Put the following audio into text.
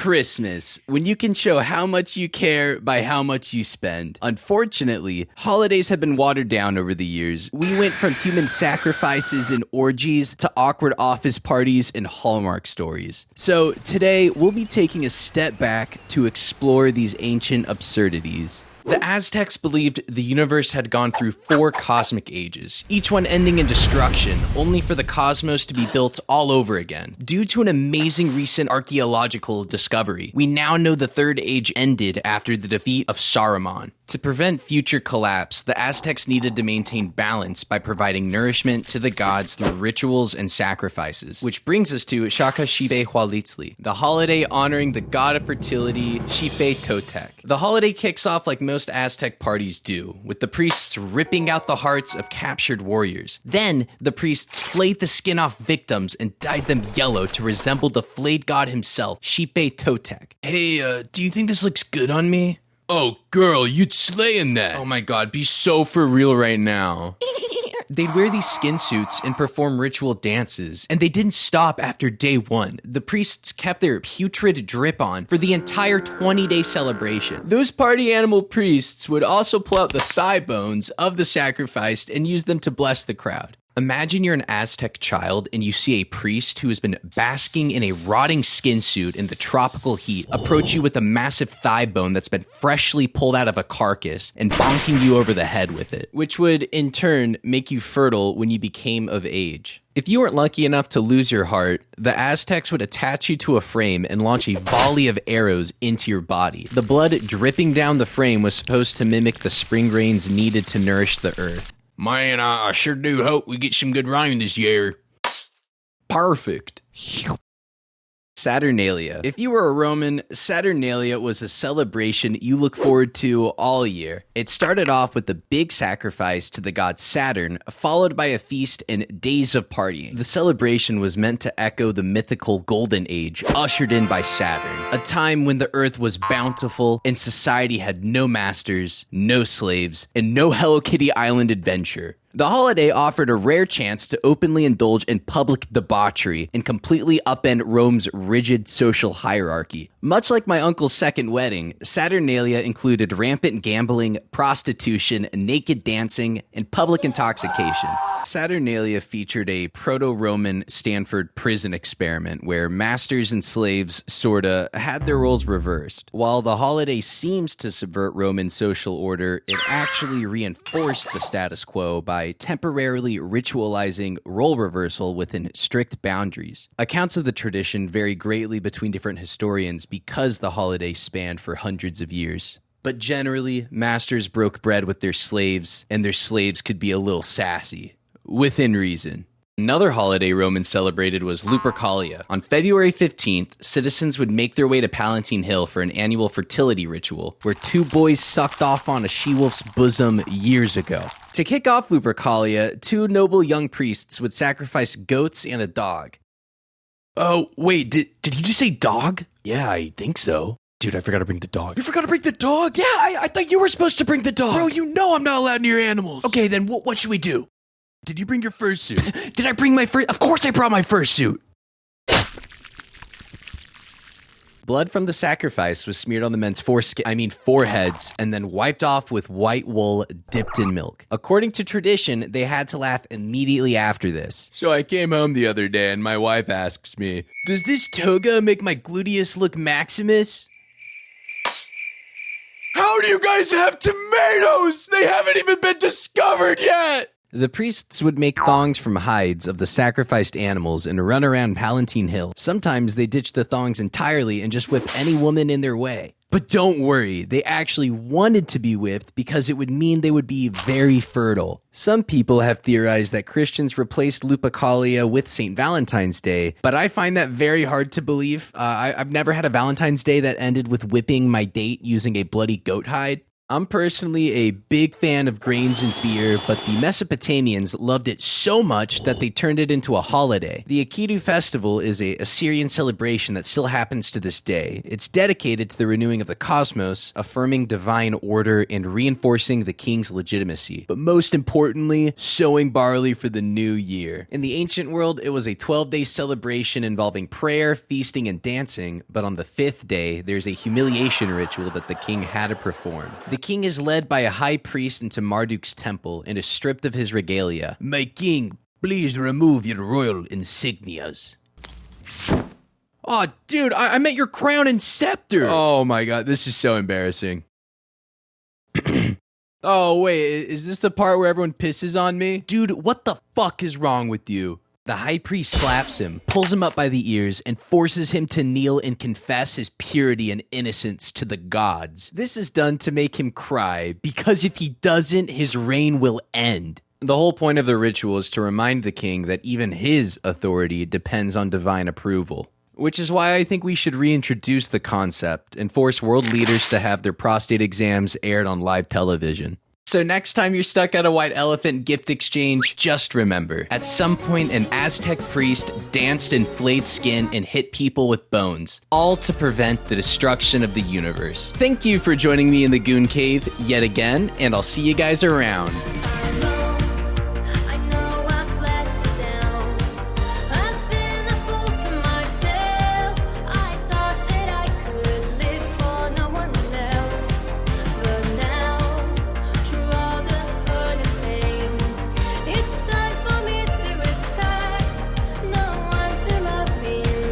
Christmas, when you can show how much you care by how much you spend. Unfortunately, holidays have been watered down over the years. We went from human sacrifices and orgies to awkward office parties and Hallmark stories. So today, we'll be taking a step back to explore these ancient absurdities. The Aztecs believed the universe had gone through 4 cosmic ages, each one ending in destruction, only for the cosmos to be built all over again. Due to an amazing recent archaeological discovery, we now know the 3rd age ended after the defeat of Saruman. To prevent future collapse, the Aztecs needed to maintain balance by providing nourishment to the gods through rituals and sacrifices. Which brings us to Tlacaxipehualiztli, the holiday honoring the god of fertility, Totec. The holiday kicks off like most Aztec parties do, with the priests ripping out the hearts of captured warriors. Then, the priests flayed the skin off victims and dyed them yellow to resemble the flayed god himself, Totec. Hey, do you think this looks good on me? Oh, girl, you'd slay in that. Oh my god, be so for real right now. They'd wear these skin suits and perform ritual dances, and they didn't stop after day 1. The priests kept their putrid drip on for the entire 20-day celebration. Those party animal priests would also pull out the thigh bones of the sacrificed and use them to bless the crowd. Imagine you're an Aztec child and you see a priest who has been basking in a rotting skin suit in the tropical heat approach you with a massive thigh bone that's been freshly pulled out of a carcass and bonking you over the head with it, which would in turn make you fertile when you became of age. If you weren't lucky enough to lose your heart, the Aztecs would attach you to a frame and launch a volley of arrows into your body. The blood dripping down the frame was supposed to mimic the spring rains needed to nourish the earth. Man, I sure do hope we get some good rain this year. Perfect. Saturnalia. If you were a Roman, Saturnalia was a celebration you look forward to all year. It started off with the big sacrifice to the god Saturn, followed by a feast and days of partying. The celebration was meant to echo the mythical Golden Age, ushered in by Saturn, a time when the earth was bountiful and society had no masters, no slaves, and no Hello Kitty Island adventure. The holiday offered a rare chance to openly indulge in public debauchery and completely upend Rome's rigid social hierarchy. Much like my uncle's second wedding, Saturnalia included rampant gambling, prostitution, naked dancing, and public intoxication. Saturnalia featured a proto-Roman Stanford prison experiment where masters and slaves sorta had their roles reversed. While the holiday seems to subvert Roman social order, it actually reinforced the status quo by temporarily ritualizing role reversal within strict boundaries. Accounts of the tradition vary greatly between different historians because the holiday spanned for hundreds of years. But generally, masters broke bread with their slaves, and their slaves could be a little sassy. Within reason. Another holiday Romans celebrated was Lupercalia. On February 15th, citizens would make their way to Palatine Hill for an annual fertility ritual, where 2 boys sucked off on a she-wolf's bosom years ago. To kick off Lupercalia, 2 noble young priests would sacrifice goats and a dog. Oh, wait, did he just say dog? Yeah, I think so. Dude, I forgot to bring the dog. You forgot to bring the dog? Yeah, I thought you were supposed to bring the dog. Bro, you know I'm not allowed near animals. Okay, then what should we do? Did you bring your fursuit? Did I bring my fursuit? Of course I brought my fursuit. Blood from the sacrifice was smeared on the men's foreheads, and then wiped off with white wool dipped in milk. According to tradition, they had to laugh immediately after this. So I came home the other day and my wife asks me, "Does this toga make my gluteus look Maximus?" How do you guys have tomatoes? They haven't even been discovered yet! The priests would make thongs from hides of the sacrificed animals and run around Palatine Hill. Sometimes they ditched the thongs entirely and just whipped any woman in their way. But don't worry, they actually wanted to be whipped because it would mean they would be very fertile. Some people have theorized that Christians replaced Lupercalia with St. Valentine's Day, but I find that very hard to believe. I've never had a Valentine's Day that ended with whipping my date using a bloody goat hide. I'm personally a big fan of grains and beer, but the Mesopotamians loved it so much that they turned it into a holiday. The Akitu festival is a Assyrian celebration that still happens to this day. It's dedicated to the renewing of the cosmos, affirming divine order, and reinforcing the king's legitimacy. But most importantly, sowing barley for the new year. In the ancient world, it was a 12-day celebration involving prayer, feasting, and dancing, but on the 5th day, there's a humiliation ritual that the king had to perform. The king is led by a high priest into Marduk's temple and is stripped of his regalia. My king, please remove your royal insignias. Oh, dude, I meant your crown and scepter. Oh my god, this is so embarrassing. Oh, wait, is this the part where everyone pisses on me? Dude, what the fuck is wrong with you? The high priest slaps him, pulls him up by the ears, and forces him to kneel and confess his purity and innocence to the gods. This is done to make him cry, because if he doesn't, his reign will end. The whole point of the ritual is to remind the king that even his authority depends on divine approval. Which is why I think we should reintroduce the concept and force world leaders to have their prostate exams aired on live television. So next time you're stuck at a white elephant gift exchange, just remember, at some point an Aztec priest danced in flayed skin and hit people with bones, all to prevent the destruction of the universe. Thank you for joining me in the Goon Cave yet again, and I'll see you guys around.